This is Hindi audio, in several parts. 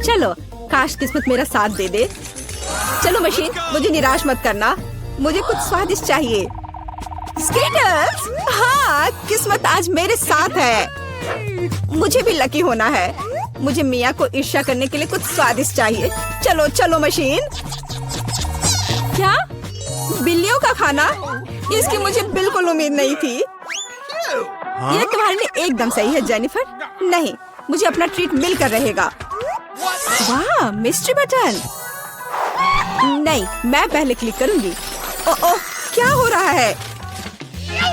चलो, काश किस्मत मेरा साथ दे दे। चलो मशीन, मुझे निराश मत करना, मुझे कुछ स्वादिष्ट चाहिए। स्कीटर्स, हाँ, किस्मत आज मेरे साथ है। मुझे भी लकी होना है। मुझे मिया को ईर्ष्या करने के लिए कुछ स्वादिष्ट चाहिए। चलो चलो मशीन। क्या? बिल्लियों का खाना? इसकी मुझे बिल्कुल उम्मीद नहीं थी। यह तुम्हारे लिए एकदम सही है जेनिफर। नहीं, मुझे अपना ट्रीट मिलकर रहेगा। वाह, मिस्ट्री बटन। नहीं, मैं पहले क्लिक करूंगी। ओह, क्या हो रहा है?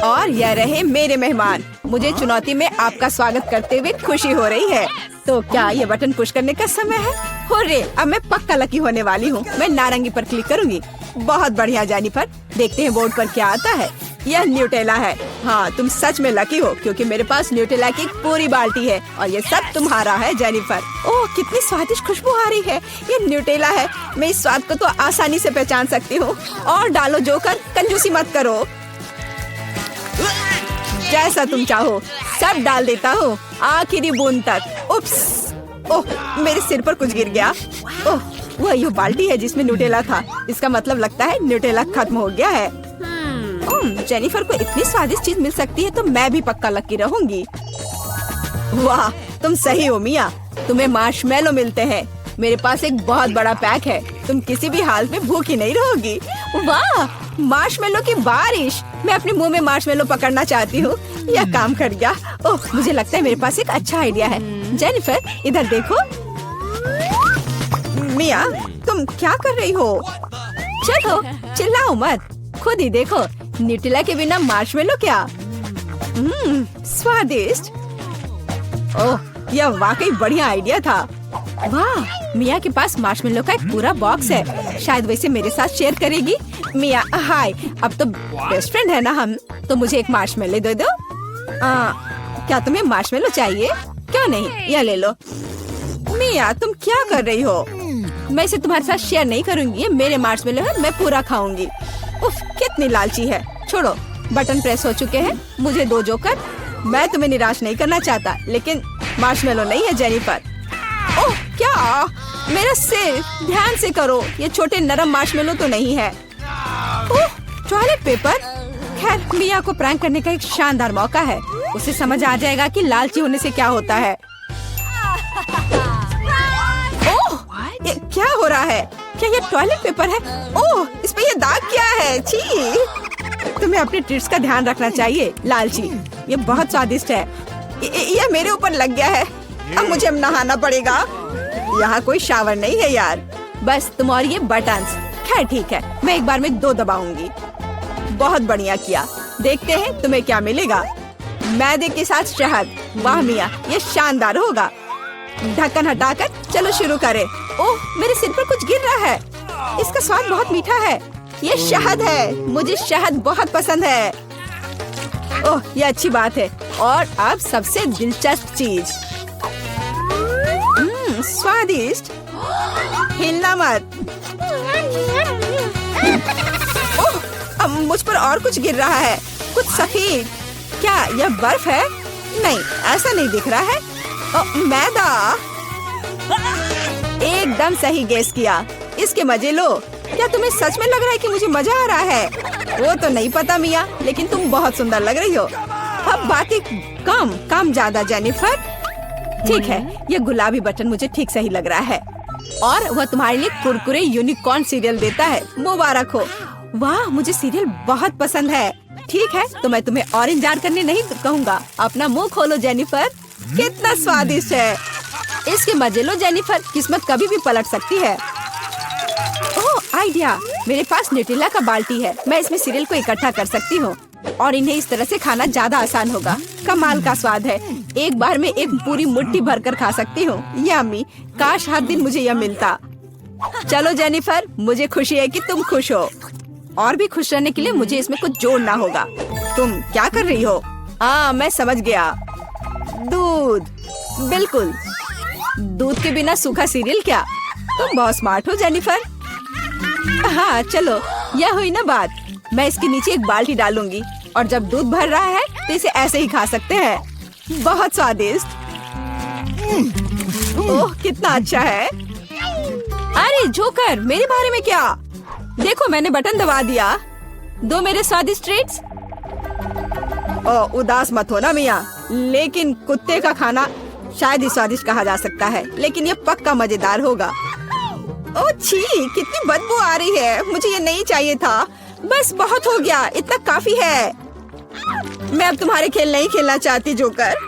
और यह रहे मेरे मेहमान। मुझे चुनौती में आपका स्वागत करते हुए खुशी हो रही है। तो क्या ये बटन पुश करने का समय है? हुर्रे, अब मैं पक्का लकी होने वाली हूँ। मैं नारंगी पर क्लिक करूंगी। बहुत बढ़िया जेनिफर, देखते हैं बोर्ड पर क्या आता है। यह न्यूटेला है। हाँ, तुम सच में लकी हो क्योंकि मेरे पास न्यूटेला की एक पूरी बाल्टी है और ये सब तुम्हारा है जेनिफर। ओह, कितनी स्वादिष्ट खुशबू आ रही है। ये न्यूटेला है। मैं इस स्वाद को तो आसानी से पहचान सकती हूँ। और डालो जोकर, कंजूसी मत करो। जैसा तुम चाहो सब डाल देता हूँ, आखिरी बूंद तक। उप्स, ओह, मेरे सिर पर कुछ गिर गया। ओह, वह ये बाल्टी है जिसमें न्यूटेला था। इसका मतलब लगता है न्यूटेला खत्म हो गया है। जेनिफर को इतनी स्वादिष्ट चीज मिल सकती है तो मैं भी पक्का लकी रहूंगी। वाह, तुम सही हो मिया। तुम्हें मार्शमेलो मिलते हैं। मेरे पास एक बहुत बड़ा पैक है। तुम किसी भी हाल में भूखी नहीं रहोगी। वाह, मार्शमेलो की बारिश। मैं अपने मुंह में मार्शमेलो पकड़ना चाहती हूँ। यह काम कर गया। ओह, मुझे लगता है मेरे पास एक अच्छा आइडिया है। जेनिफर, इधर देखो। मिया, तुम क्या कर रही हो? चलो, चिल्लाओ मत, खुद ही देखो। न्यूटेला के बिना मार्शमेलो क्या? स्वादिष्ट। ओह, यह वाकई बढ़िया आइडिया था। वाह, मिया के पास मार्शमेलो का एक पूरा बॉक्स है। शायद वैसे मेरे साथ शेयर करेगी। मिया, हाय, अब तो बेस्ट फ्रेंड है ना हम। तो मुझे एक मार्शमेलो दे दो। क्या तुम्हें मार्शमेलो चाहिए? क्यों नहीं, यह ले लो। मिया, तुम क्या कर रही हो? मैं इसे तुम्हारे साथ शेयर नहीं करूंगी। ये मेरे मार्शमेलो है, मैं पूरा खाऊंगी। उफ, कितनी लालची है। छोड़ो, बटन प्रेस हो चुके हैं। मुझे दो जोकर। मैं तुम्हें निराश नहीं करना चाहता, लेकिन मार्शमेलो नहीं है जेनिफर। ओह, क्या? मेरा सिर, ध्यान से करो। ये छोटे नरम मार्शमेलो तो नहीं है। ओह, टॉयलेट पेपर। खैर, मिया को प्रैंक करने का एक शानदार मौका है। उसे समझ आ जाएगा कि लालची होने से क्या होता है। ओह, ये क्या हो रहा है? क्या ये टॉयलेट पेपर है? ओह, इस पे ये दाग क्या है? छी! तुम्हें अपने ट्रीट्स का ध्यान रखना चाहिए, लालची। ये बहुत स्वादिष्ट है। ये मेरे ऊपर लग गया है। अब मुझे नहाना पड़ेगा। यहाँ कोई शावर नहीं है यार। बस तुम और ये बटन्स। खैर ठीक है, मैं एक बार में 2 दबाऊंगी। बहुत बढ़िया किया। देखते हैं तुम्हें क्या मिलेगा। मैदे के साथ शहद। वाह मिया, ये शानदार होगा। ढक्कन हटाकर चलो शुरू करें। ओह, मेरे सिर पर कुछ गिर रहा है। इसका स्वाद बहुत मीठा है। ये शहद है। मुझे शहद बहुत पसंद है। ओह, ये अच्छी बात है। और अब सबसे दिलचस्प चीज। स्वादिष्ट। हिलना मत। ओह, अब मुझ पर और कुछ गिर रहा है। कुछ सफेद। क्या यह बर्फ है? नहीं, ऐसा नहीं दिख रहा है। मैदा। एकदम सही गेस किया। इसके मजे लो। क्या तुम्हें सच में लग रहा है कि मुझे मजा आ रहा है? वो तो नहीं पता मिया, लेकिन तुम बहुत सुंदर लग रही हो। अब बातें कम ज्यादा जेनिफर। ठीक है, ये गुलाबी बटन मुझे ठीक सही लग रहा है। और वह तुम्हारे लिए कुरकुरे यूनिकॉर्न सीरियल देता है। मुबारक हो। वाह, मुझे सीरियल बहुत पसंद है। ठीक है, तो मैं तुम्हें और इंतजार करने नहीं कहूँगा। अपना मुंह खोलो जेनिफर। कितना स्वादिष्ट है। इसके मजे लो जेनिफर। किस्मत कभी भी पलट सकती है। ओह, आइडिया। मेरे पास न्यूटेला का बाल्टी है। मैं इसमें सीरियल को इकट्ठा कर सकती हूँ और इन्हें इस तरह से खाना ज्यादा आसान होगा। कमाल का स्वाद है। एक बार में एक पूरी मुट्ठी भरकर खा सकती हूँ। यम्मी। काश हर दिन मुझे यह मिलता। चलो जेनिफर, मुझे खुशी है कि तुम खुश हो। और भी खुश रहने के लिए मुझे इसमें कुछ जोड़ना होगा। तुम क्या कर रही हो? मैं समझ गया। दूध। बिल्कुल, दूध के बिना सूखा सीरियल क्या? तुम बहुत स्मार्ट हो जेनिफर। हाँ चलो, यह हुई ना बात। मैं इसके नीचे एक बाल्टी डालूंगी और जब दूध भर रहा है तो इसे ऐसे ही खा सकते हैं। बहुत स्वादिष्ट। ओह कितना अच्छा है। अरे जोकर, मेरे बारे में क्या? देखो मैंने बटन दबा दिया। दो मेरे स्वादिष्ट ट्रीट्स। ओह उदास मत हो ना मिया, लेकिन कुत्ते का खाना शायद ही स्वादिष्ट कहा जा सकता है, लेकिन ये पक्का मजेदार होगा। ओह छी, कितनी बदबू आ रही है, मुझे ये नहीं चाहिए था। बस बहुत हो गया, इतना काफी है। मैं अब तुम्हारे खेल नहीं खेलना चाहती जोकर।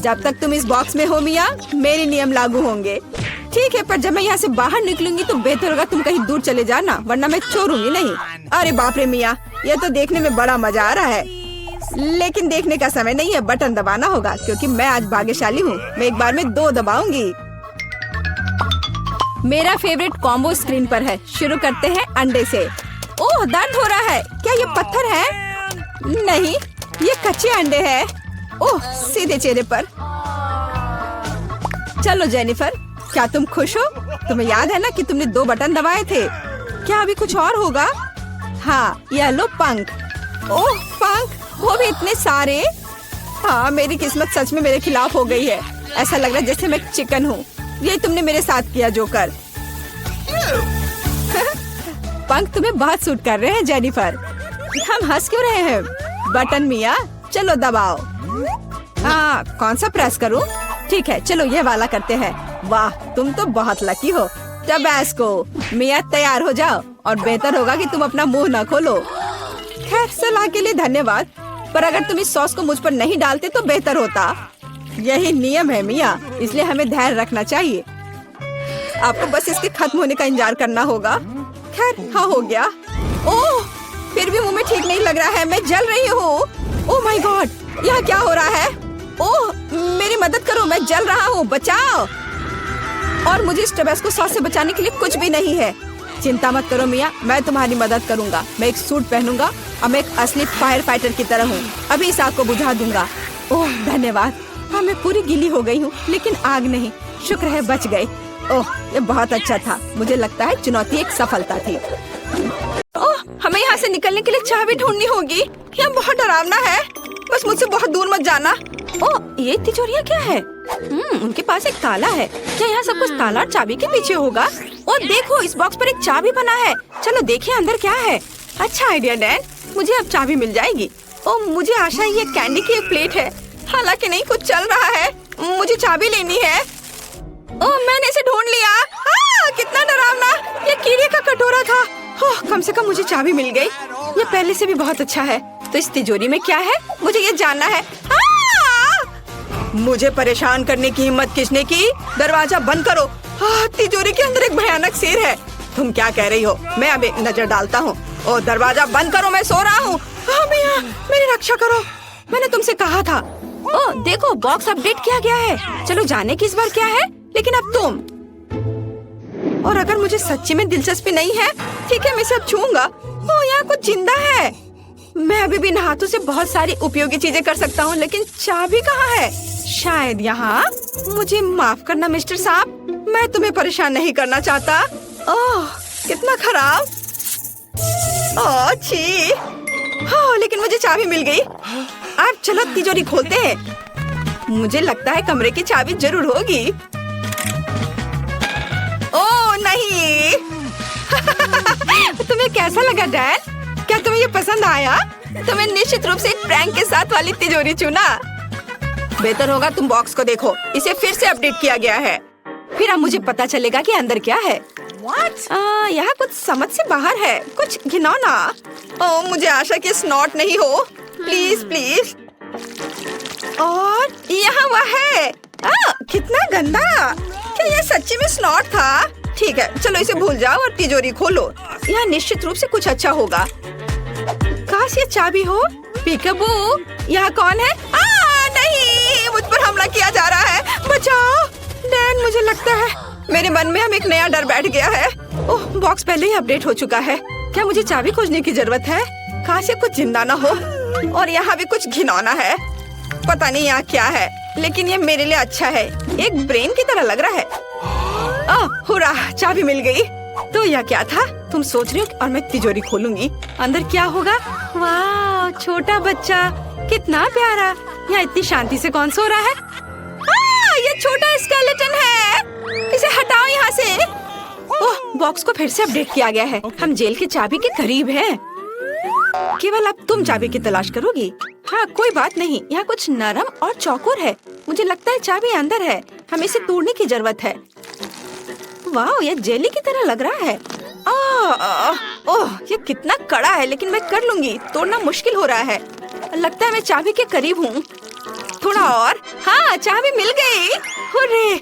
जब तक तुम इस बॉक्स में हो मिया, मेरे नियम लागू होंगे। ठीक है, पर जब मैं यहाँ से बाहर निकलूंगी तो बेहतर होगा तुम कहीं दूर चले जाना, वरना मैं छोड़ूंगी नहीं। अरे बाप रे मिया, ये तो देखने में बड़ा मजा आ रहा है, लेकिन देखने का समय नहीं है। बटन दबाना होगा क्योंकि मैं आज भाग्यशाली हूँ। मैं एक बार में 2 दबाऊंगी। मेरा फेवरेट कॉम्बो स्क्रीन पर है। शुरू करते हैं अंडे से। ओह दर्द हो रहा है। क्या ये पत्थर है? नहीं, ये कच्चे अंडे हैं। ओह सीधे चेहरे पर। चलो जेनिफर, क्या तुम खुश हो? तुम्हें याद है ना कि तुमने 2 बटन दबाए थे। क्या अभी कुछ और होगा? हाँ, ये लो पंख। ओह पंख, वो भी इतने सारे। हाँ, मेरी किस्मत सच में मेरे खिलाफ हो गई है। ऐसा लग रहा है जैसे मैं चिकन हूँ। ये तुमने मेरे साथ किया जोकर। पंख तुम्हें बहुत सूट कर रहे हैं जेनिफर। हम हंस क्यों रहे हैं? बटन मिया, चलो दबाओ। हाँ, कौन सा प्रेस करूँ? ठीक है, चलो ये वाला करते हैं। वाह, तुम तो बहुत लकी हो। टबैस्को, मिया तैयार हो जाओ, और बेहतर होगा कि तुम अपना मुंह न खोलो। खैर, सलाह के लिए धन्यवाद, पर अगर तुम इस सॉस को मुझ पर नहीं डालते तो बेहतर होता। यही नियम है मिया, इसलिए हमें धैर्य रखना चाहिए। आपको बस इसके खत्म होने का इंतजार करना होगा। खैर, हाँ हो गया। ओह, फिर भी मुंह में ठीक नहीं लग रहा है, मैं जल रही हूँ। ओह माय गॉड, यहाँ क्या हो रहा है? ओह मेरी मदद करो, मैं जल रहा हूँ, बचाओ। और मुझे इस टबैस्को सॉस से बचाने के लिए कुछ भी नहीं है। चिंता मत करो मिया, मैं तुम्हारी मदद करूँगा। मैं एक सूट पहनूंगा और मैं एक असली फायर फाइटर की तरह हूँ। अभी इस आग को बुझा दूंगा। ओह धन्यवाद। हाँ, मैं पूरी गीली हो गई हूँ, लेकिन आग नहीं। शुक्र है बच गए। ओह ये बहुत अच्छा था। मुझे लगता है चुनौती एक सफलता थी। ओह, हमें यहाँ से निकलने के लिए चाबी ढूंढनी होगी। यहाँ बहुत डरावना है, बस मुझसे बहुत दूर मत जाना। ओह, ये तिजोरियाँ क्या है? उनके पास एक ताला है। क्या यहाँ सब कुछ ताला और चाबी के पीछे होगा? ओह देखो, इस बॉक्स पर एक चाबी बना है। चलो देखिए अंदर क्या है। अच्छा आइडिया डैन, मुझे अब चाबी मिल जाएगी। ओह मुझे आशा है ये कैंडी की एक प्लेट है, हालांकि नहीं कुछ चल रहा है। मुझे चाबी लेनी है। ओह मैंने इसे ढूंढ लिया। कितना डरावना, ये कीड़े का कटोरा था। ओह कम से कम मुझे चाबी मिल गई, ये पहले से भी बहुत अच्छा है। तो इस तिजोरी में क्या है, मुझे ये जानना है। मुझे परेशान करने की हिम्मत किसने की? दरवाजा बंद करो। तिजोरी के अंदर एक भयानक शेर है। तुम क्या कह रही हो? मैं अब एक नजर डालता हूँ। ओ दरवाजा बंद करो, मैं सो रहा हूँ। भैया मेरी रक्षा करो, मैंने तुमसे कहा था। ओ देखो, बॉक्स अपडेट किया गया है। चलो जाने की इस बार क्या है, लेकिन अब तुम। और अगर मुझे सच्ची में दिलचस्पी नहीं है, ठीक है मैं इसे अब छूऊंगा। ओ यहाँ कुछ जिंदा है। मैं अभी भी इन हाथों से बहुत सारी उपयोगी चीजें कर सकता हूँ, लेकिन चाबी कहाँ है? शायद यहाँ। मुझे माफ करना मिस्टर साहब, मैं तुम्हें परेशान नहीं करना चाहता। ओह कितना खराब। ओह छी। हाँ लेकिन मुझे चाबी मिल गई। अब चलो तिजोरी खोलते हैं। मुझे लगता है कमरे की चाबी जरूर होगी। ओह नहीं। तुम्हें कैसा लगा डैन? क्या तुम्हें ये पसंद आया? तुम्हें निश्चित रूप से एक प्रैंक के साथ वाली तिजोरी चुना। बेहतर होगा तुम बॉक्स को देखो, इसे फिर से अपडेट किया गया है। फिर अब मुझे पता चलेगा कि अंदर क्या है। यहाँ कुछ समझ से बाहर है, कुछ घिनौना। ओह मुझे आशा कि स्नॉट नहीं हो, प्लीज प्लीज। और यहाँ वह है। कितना गंदा। क्या ये सच्ची में स्नॉट था? ठीक है चलो इसे भूल जाओ और तिजोरी खोलो। यहाँ निश्चित रूप से कुछ अच्छा होगा। काश ये चाबी हो। पीकाबू, यहाँ कौन है? नहीं, मुझ पर हमला किया जा रहा है, बचाओ। डैन मुझे लगता है मेरे मन में अब एक नया डर बैठ गया है। ओह बॉक्स पहले ही अपडेट हो चुका है। क्या मुझे चाबी खोजने की जरूरत है? काश ये कुछ जिंदा ना हो। और यहाँ भी कुछ घिनौना है, पता नहीं यहाँ क्या है, लेकिन ये मेरे लिए अच्छा है। एक ब्रेन की तरह लग रहा है। हुर्रा, चाबी मिल गई। तो यह क्या था? तुम सोच रही हो? और मैं तिजोरी खोलूंगी, अंदर क्या होगा? वाह छोटा बच्चा, कितना प्यारा। यहाँ इतनी शांति से कौन सो रहा है? बॉक्स को फिर से अपडेट किया गया है। हम जेल की चाबी के करीब हैं। केवल अब तुम चाबी की तलाश करोगी। हाँ कोई बात नहीं, यहाँ कुछ नरम और चौकोर है। मुझे लगता है चाबी अंदर है, हमें इसे तोड़ने की जरूरत है। वाह, यह जेली की तरह लग रहा है। ओह, ये कितना कड़ा है, लेकिन मैं कर लूंगी। तोड़ना मुश्किल हो रहा है। लगता है मैं चाबी के करीब हूँ। थोड़ा और। हाँ, चाबी मिल गई। हुर्रे!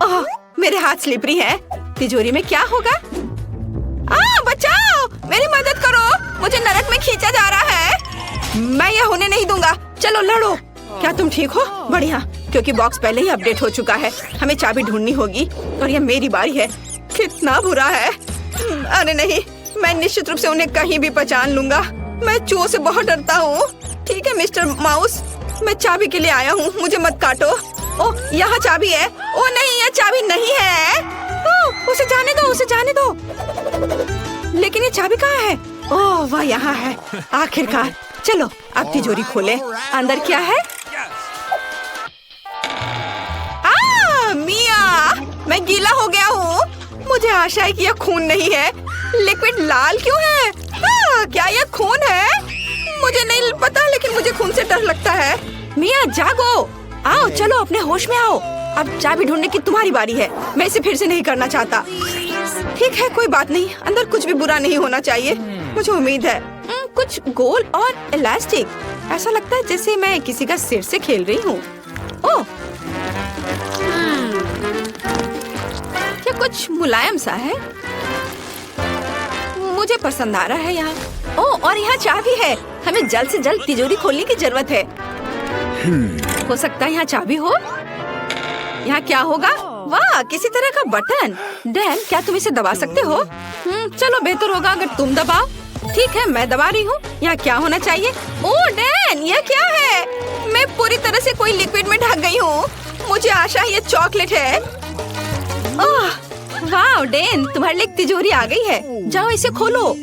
ओह, मेरे हाथ स्लिपरी है। तिजोरी में क्या होगा? बचाओ! मेरी मदद करो, मुझे नरक में खींचा जा रहा है। मैं यह होने नहीं दूंगा। चलो लड़ो। क्या तुम ठीक हो? बढ़िया, क्योंकि बॉक्स पहले ही अपडेट हो चुका है। हमें चाबी ढूंढनी होगी और यह मेरी बारी है। कितना बुरा है। अरे नहीं, मैं निश्चित रूप से उन्हें कहीं भी पहचान लूंगा। मैं चूहों से बहुत डरता हूँ। ठीक है मिस्टर माउस, मैं चाबी के लिए आया हूँ, मुझे मत काटो। ओह, यहाँ चाबी है। ओह नहीं, यह चाबी नहीं है। ओह, उसे जाने दो, उसे जाने दो। लेकिन ये चाबी कहाँ है? ओह वह यहाँ है, आखिरकार। चलो अब तिजोरी खोले। अंदर क्या है? मिया, मैं गीला हो गया हूँ। मुझे आशा है कि यह खून नहीं है। लिक्विड लाल क्यों है? क्या यह खून है? मुझे नहीं पता, लेकिन मुझे खून से डर लगता है। मिया जागो, आओ, चलो अपने होश में आओ। अब चाबी ढूंढने की तुम्हारी बारी है। मैं इसे फिर से नहीं करना चाहता। ठीक है, कोई बात नहीं। अंदर कुछ भी बुरा नहीं होना चाहिए, मुझे उम्मीद है। कुछ गोल और इलास्टिक। ऐसा लगता है जैसे मैं किसी का सिर से खेल रही हूँ। ओह, क्या कुछ मुलायम सा है। मुझे पसंद आ रहा है यहाँ। ओह, और यहाँ चाबी है। हमें जल्द से जल्द तिजोरी खोलने की जरूरत है। हो सकता है यहाँ चाबी हो। यहाँ क्या होगा? वाह, किसी तरह का बटन। डैन, क्या तुम इसे दबा सकते हो? चलो बेहतर होगा अगर तुम दबाओ। ठीक है, मैं दबा रही हूँ। यहाँ क्या होना चाहिए? ओह डैन, यह क्या है? मैं पूरी तरह से कोई लिक्विड में ढक गई हूँ। मुझे आशा है ये चॉकलेट है। ओह वाह डैन, तुम्हारे लिए तिजोरी आ गई है। जाओ इसे खोलो।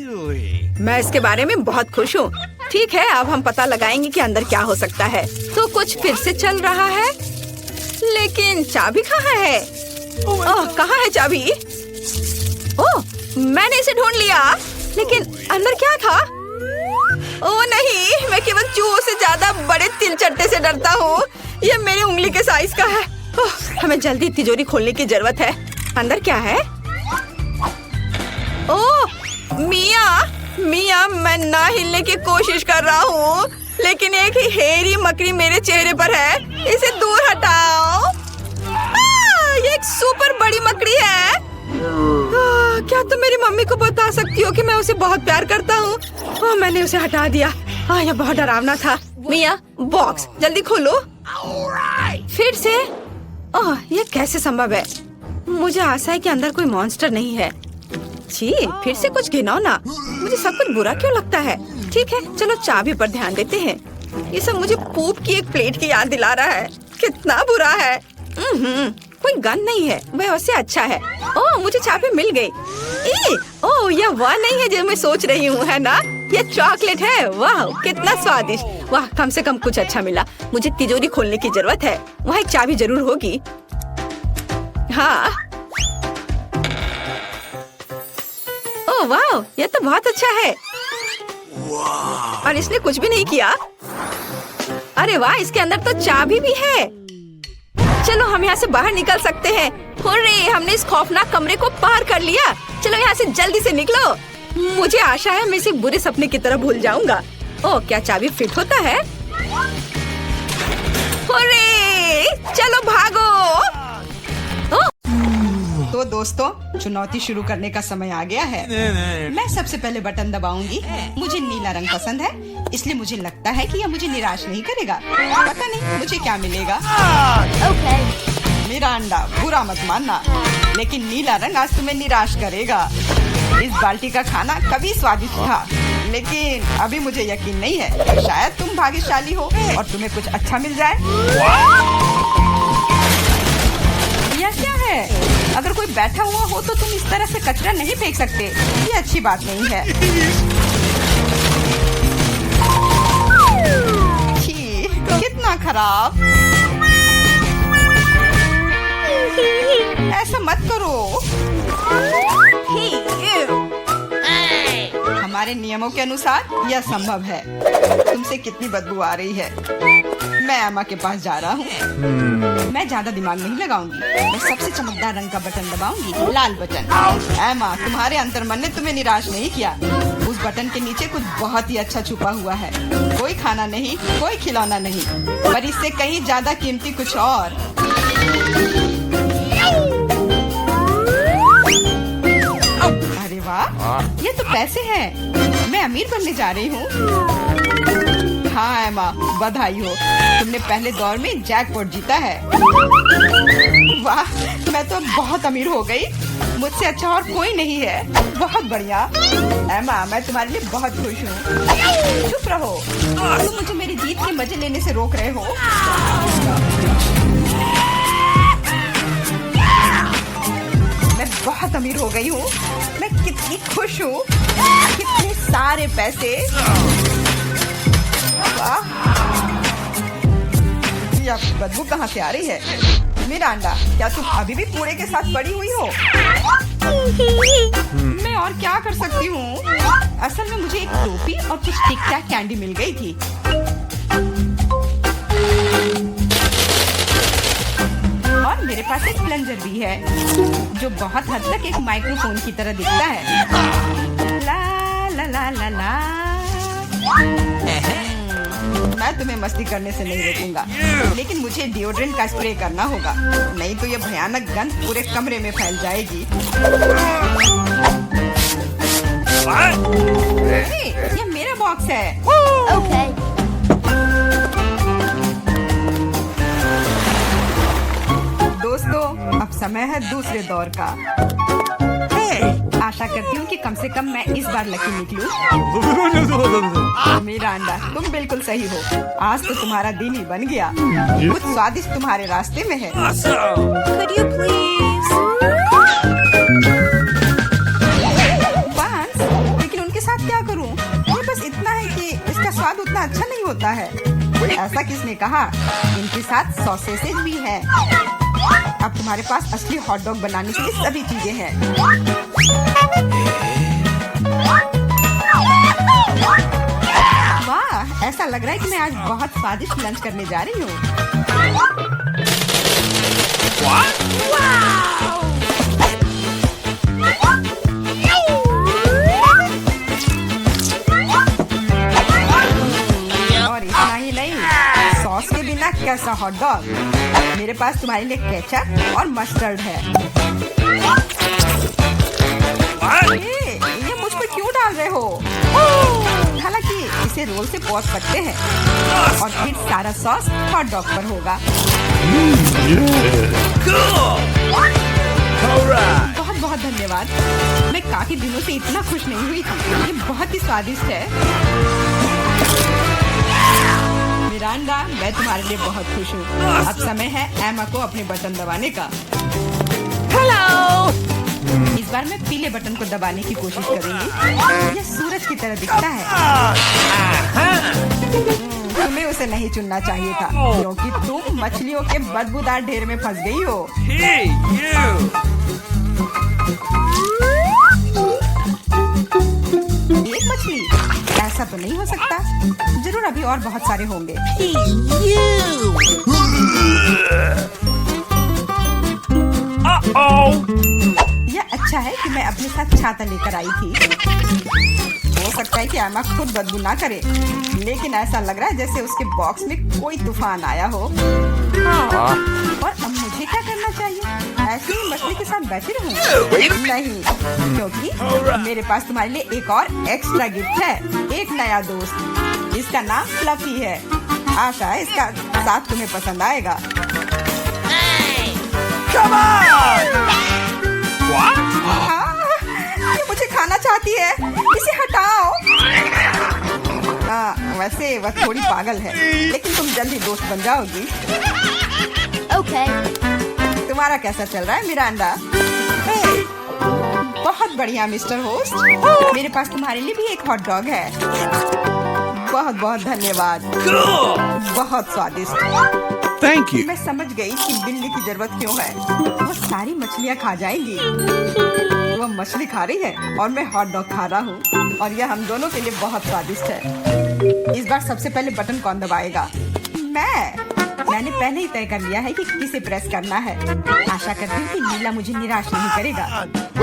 मैं इसके बारे में बहुत खुश हूँ। ठीक है, अब हम पता लगाएंगे कि अंदर क्या हो सकता है। तो कुछ फिर से चल रहा है, लेकिन चाबी कहाँ है? ओह, कहाँ है चाबी? ओह, मैंने इसे ढूंढ लिया, लेकिन अंदर क्या था? ओह नहीं, मैं केवल चूहों से ज्यादा बड़े तिलचट्टे से डरता हूँ। यह मेरी उंगली के साइज का है। ओह, हमें जल्दी तिजोरी खोलने की जरूरत है। अंदर क्या है? ओह मिया, मैं ना हिलने की कोशिश कर रहा हूँ, लेकिन एक ही हेरी मकड़ी मेरे चेहरे पर है। इसे दूर हटाओ। ये एक सुपर बड़ी मकड़ी है। क्या तुम मेरी मम्मी को बता सकती हो कि मैं उसे बहुत प्यार करता हूँ? मैंने उसे हटा दिया। यह बहुत डरावना था। मिया, बॉक्स जल्दी खोलो। फिर से? ओह, ये कैसे संभव है? मुझे आशा है कि अंदर कोई मॉन्स्टर नहीं है। छी, फिर से कुछ घिनौना। मुझे सब कुछ बुरा क्यों लगता है? ठीक है, चलो चाबी पर ध्यान देते हैं। ये सब मुझे पूप की एक प्लेट की याद दिला रहा है। कितना बुरा है। कोई गन नहीं है, वह उससे अच्छा है। ओह, मुझे चाबी मिल गई। ओह, यह वह नहीं है जो मैं सोच रही हूँ, है ना? यह चॉकलेट है। वाह, कितना स्वादिष्ट। वाह, कम से कम कुछ अच्छा मिला। मुझे तिजोरी खोलने की जरूरत है। वहाँ एक चाबी जरूर होगी। हाँ। ओह वाह, यह तो बहुत अच्छा है। और इसने कुछ भी नहीं किया। अरे वाह, इसके अंदर तो चाबी भी है। चलो हम यहाँ से बाहर निकल सकते हैं। हुर्रे, हमने इस खौफनाक कमरे को पार कर लिया। चलो यहाँ से जल्दी से निकलो। मुझे आशा है मैं इसे बुरे सपने की तरह भूल जाऊंगा। ओह, क्या चाबी फिट होता है? हुर्रे, चलो भागो। तो दोस्तों, चुनौती शुरू करने का समय आ गया है। मैं सबसे पहले बटन दबाऊंगी। मुझे नीला रंग पसंद है, इसलिए मुझे लगता है कि यह मुझे निराश नहीं करेगा। पता नहीं मुझे क्या मिलेगा। मेरा अंडा, बुरा मत मानना, लेकिन नीला रंग आज तुम्हें निराश करेगा। इस बाल्टी का खाना कभी स्वादिष्ट था, लेकिन अभी मुझे यकीन नहीं है। शायद तुम भाग्यशाली हो और तुम्हें कुछ अच्छा मिल जाए। यह क्या है? अगर कोई बैठा हुआ हो तो तुम इस तरह से कचरा नहीं फेंक सकते। ये अच्छी बात नहीं है। छी, कितना खराब। ऐसा मत करो। हमारे नियमों के अनुसार यह संभव है। तुमसे कितनी बदबू आ रही है। मैं एमा के पास जा रहा हूँ। मैं ज्यादा दिमाग नहीं लगाऊंगी। मैं सबसे चमकदार रंग का बटन दबाऊंगी, लाल बटन। एमा, तुम्हारे अंतर्मन ने तुम्हें निराश नहीं किया। उस बटन के नीचे कुछ बहुत ही अच्छा छुपा हुआ है। कोई खाना नहीं, कोई खिलौना नहीं, पर इससे कहीं ज्यादा कीमती कुछ और। अरे वाह, ये तो पैसे हैं। मैं अमीर बनने जा रही हूँ। हाँ एमा, बधाई हो, तुमने पहले दौर में जैकपॉट जीता है। वाह, मैं तो बहुत अमीर हो गई। मुझसे अच्छा और कोई नहीं है। बहुत बढ़िया एमा, मैं तुम्हारे लिए बहुत खुश हूँ। चुप रहो, तुम मुझे मेरी जीत के मजे लेने से रोक रहे हो। मैं बहुत अमीर हो गई हूँ। मैं कितनी खुश हूँ। कितने सारे पैसे। वाह, यह बदबू कहाँ से आ रही है? मिरांडा, क्या तुम अभी भी कूड़े के साथ पड़ी हुई हो? मैं और क्या कर सकती हूँ? असल में मुझे एक टोपी और कुछ टिक टैक कैंडी मिल गई थी। और मेरे पास एक प्लंजर भी है, जो बहुत हद तक एक माइक्रोफोन की तरह दिखता है। ला ला ला ला ला। मैं तुम्हें मस्ती करने से नहीं रोकूंगा, लेकिन मुझे डिओड्रेंट का स्प्रे करना होगा, नहीं तो ये भयानक गंध पूरे कमरे में फैल जाएगी। ये मेरा बॉक्स है। Okay. दोस्तों, अब समय है दूसरे दौर का। आशा करती हूँ कि कम से कम मैं इस बार लकी निकलूं। मिरांडा, तुम बिल्कुल सही हो। आज तो तुम्हारा दिन ही बन गया। कुछ स्वादिष्ट तुम्हारे रास्ते में है। Could you please? बांस, लेकिन उनके साथ क्या करूँ? ये बस इतना है कि इसका स्वाद उतना अच्छा नहीं होता है। ऐसा किसने कहा? इनके साथ सॉसेसेज भी है। अब तुम्हारे पास असली हॉट डॉग बनाने के लिए सभी चीजें हैं। वाह, ऐसा लग रहा है कि मैं आज बहुत स्वादिष्ट लंच करने जा रही हूँ। और इतना ही नहीं, सॉस के बिना कैसा हॉट डॉग? मेरे पास तुम्हारे लिए केचप और मस्टर्ड है। ये मुझ पर क्यों डाल रहे हो? हालांकि इसे रोल से पॉच सकते हैं और फिर सारा सॉस हॉट डॉग पर होगा। बहुत बहुत धन्यवाद। मैं काफी दिनों से इतना खुश नहीं हुई थी। ये बहुत ही स्वादिष्ट है। मिरांडा, मैं तुम्हारे लिए बहुत खुश हूँ। अब समय है एमा को अपने बटन दबाने का। Hello. इस बार मैं पीले बटन को दबाने की कोशिश करूंगी। यह सूरज की तरह दिखता है। तुम्हें उसे नहीं चुनना चाहिए था, क्योंकि तुम मछलियों के बदबूदार ढेर में फंस गई हो। Hey, you! एक मछली? ऐसा तो नहीं हो सकता। जरूर अभी और बहुत सारे होंगे। Uh-oh! यह अच्छा है कि मैं अपने साथ छाता लेकर आई थी। हो सकता है कि एमा खुद बदबू ना करे, लेकिन ऐसा लग रहा है जैसे उसके बॉक्स में कोई तूफान आया हो। और अब मुझे क्या करना चाहिए? ऐसे ही मछली के साथ बैठी रहूं? नहीं, क्योंकि मेरे पास तुम्हारे लिए एक और एक्स्ट्रा गिफ्ट है। एक नया दोस्त। इसका नाम फ्लफी है। आशा है इसका साथ तुम्हें पसंद आएगा। Come on! What? ये मुझे खाना चाहती है। इसे हटाओ। वैसे वह थोड़ी पागल है, लेकिन तुम जल्दी दोस्त बन जाओगी। Okay. तुम्हारा कैसा चल रहा है मिरांडा? बहुत बढ़िया मिस्टर होस्ट। मेरे पास तुम्हारे लिए भी एक हॉट डॉग है। बहुत बहुत धन्यवाद। बहुत स्वादिष्ट। Thank you. मैं समझ गई कि बिल्ली की जरूरत क्यों है। वो सारी मछलियाँ खा जाएंगी। वो मछली खा रही है और मैं हॉट डॉग खा रहा हूँ। और यह हम दोनों के लिए बहुत स्वादिष्ट है। इस बार सबसे पहले बटन कौन दबाएगा? मैंने पहले ही तय कर लिया है कि किसे प्रेस करना है। आशा करती हूँ कि नीला मुझे निराश नहीं करेगा।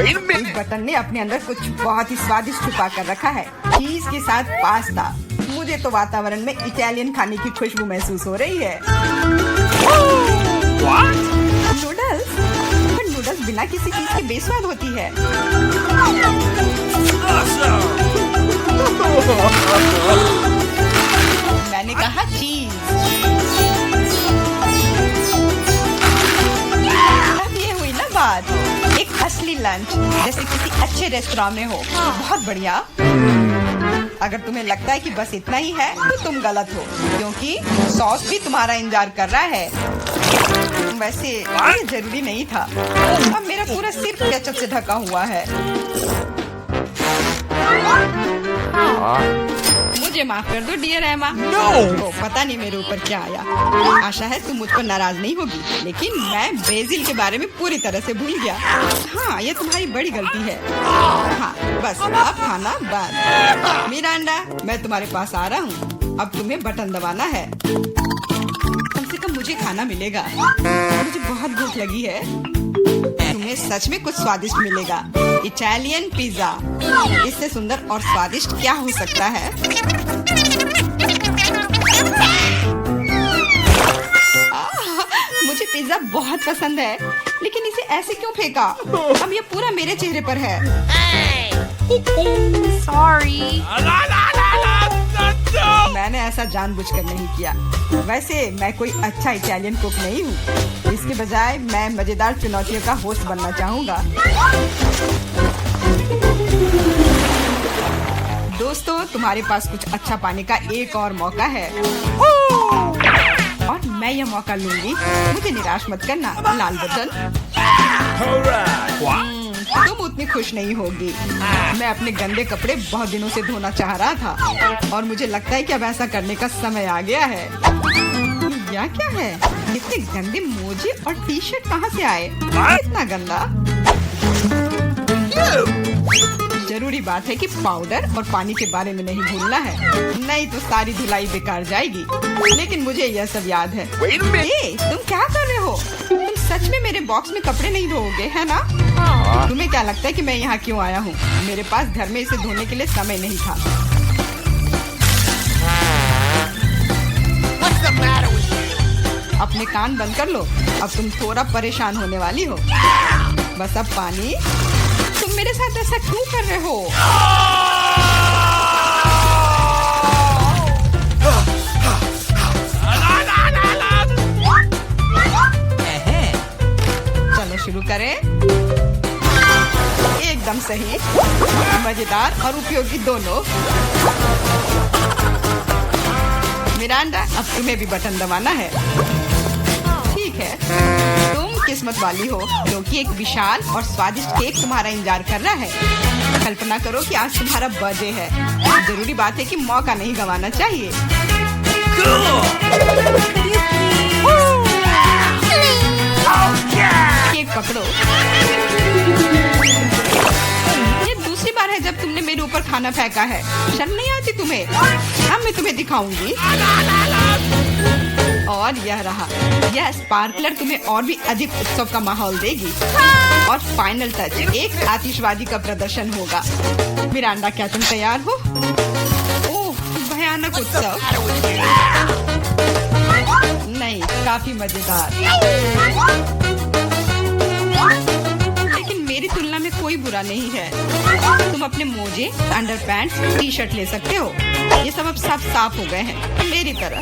इस बटन ने अपने अंदर कुछ बहुत ही स्वादिष्ट छुपा कर रखा है। चीज के साथ पास्ता। मुझे तो वातावरण में इटालियन खाने की खुशबू महसूस हो रही है। नूडल्स? पर नूडल्स बिना किसी चीज के बेस्वाद होती है। मैंने कहा चीज। अब ये हुई ना बात, एक असली लंच जैसे किसी अच्छे रेस्टोरेंट में हो। बहुत बढ़िया। अगर तुम्हें लगता है कि बस इतना ही है तो तुम गलत हो, क्योंकि सॉस भी तुम्हारा इंतजार कर रहा है। वैसे ये जरूरी नहीं था। अब मेरा पूरा सिर केचप से ढका हुआ है। मुझे माफ कर दो डियर एमा। तो पता नहीं मेरे ऊपर क्या आया। आशा है तुम मुझ पर नाराज नहीं होगी, लेकिन मैं ब्राजील के बारे में पूरी तरह से भूल गया। हाँ, ये तुम्हारी बड़ी गलती है। हाँ, बस अब खाना बंद। मिरांडा, मैं तुम्हारे पास आ रहा हूँ। अब तुम्हें बटन दबाना है। कम से कम मुझे खाना मिलेगा। मुझे बहुत भूख लगी है। तुम्हें सच में कुछ स्वादिष्ट मिलेगा। Italian pizza. इससे सुंदर और स्वादिष्ट क्या हो सकता है? मुझे पिज्जा बहुत पसंद है, लेकिन इसे ऐसे क्यों फेंका? अब ये पूरा मेरे चेहरे पर है। Sorry. मैंने ऐसा जानबूझकर नहीं किया। वैसे मैं कोई अच्छा इटालियन कुक नहीं हूँ। इसके बजाय मैं मजेदार चुनौतियों का होस्ट बनना चाहूँगा। दोस्तों, तुम्हारे पास कुछ अच्छा पाने का एक और मौका है, और मैं यह मौका लूंगी। मुझे निराश मत करना। लाल बटन। तुम उतनी खुश नहीं होगी। मैं अपने गंदे कपड़े बहुत दिनों से धोना चाह रहा था, और मुझे लगता है कि अब ऐसा करने का समय आ गया है। यह क्या है? इतने गंदे मोजे और टी शर्ट कहाँ से आए? इतना गंदा। जरूरी बात है कि पाउडर और पानी के बारे में नहीं भूलना है, नहीं तो सारी धुलाई बेकार जाएगी। लेकिन मुझे यह सब याद है। तुम क्या कर रहे हो? तुम सच में मेरे बॉक्स में कपड़े नहीं धोओगे, है ना? तुम्हें क्या लगता है कि मैं यहाँ क्यों आया हूँ? मेरे पास घर में इसे धोने के लिए समय नहीं था। अपने कान बंद कर लो। अब तुम थोड़ा परेशान होने वाली हो। बस अब पानी। तुम मेरे साथ ऐसा क्यों कर रहे हो? चलो शुरू करें। एकदम सही, मजेदार और उपयोगी दोनों। मिरांडा, अब तुम्हें भी बटन दबाना है। ठीक है, तुम किस्मत वाली हो, क्योंकि एक विशाल और स्वादिष्ट केक तुम्हारा इंतजार कर रहा है। कल्पना करो कि आज तुम्हारा बर्थडे है। जरूरी बात है कि मौका नहीं गंवाना चाहिए। केक पकड़ो। ये दूसरी बार है जब तुमने मेरे ऊपर खाना फेंका है। शर्म नहीं आती तुम्हें? अब मैं तुम्हें दिखाऊंगी। और यह रहा। यह स्पार्कलर तुम्हें और भी अधिक उत्सव का माहौल देगी। और फाइनल टच, एक आतिशबाजी का प्रदर्शन होगा। मिरांडा, क्या तुम तैयार हो? ओह, भयानक उत्सव। नहीं, काफी मजेदार। लेकिन मेरी तुलना में कोई बुरा नहीं है। तुम अपने मोजे, अंडरपैंट्स, टी शर्ट ले सकते हो। ये सब अब सब साफ हो गए हैं, मेरी तरह।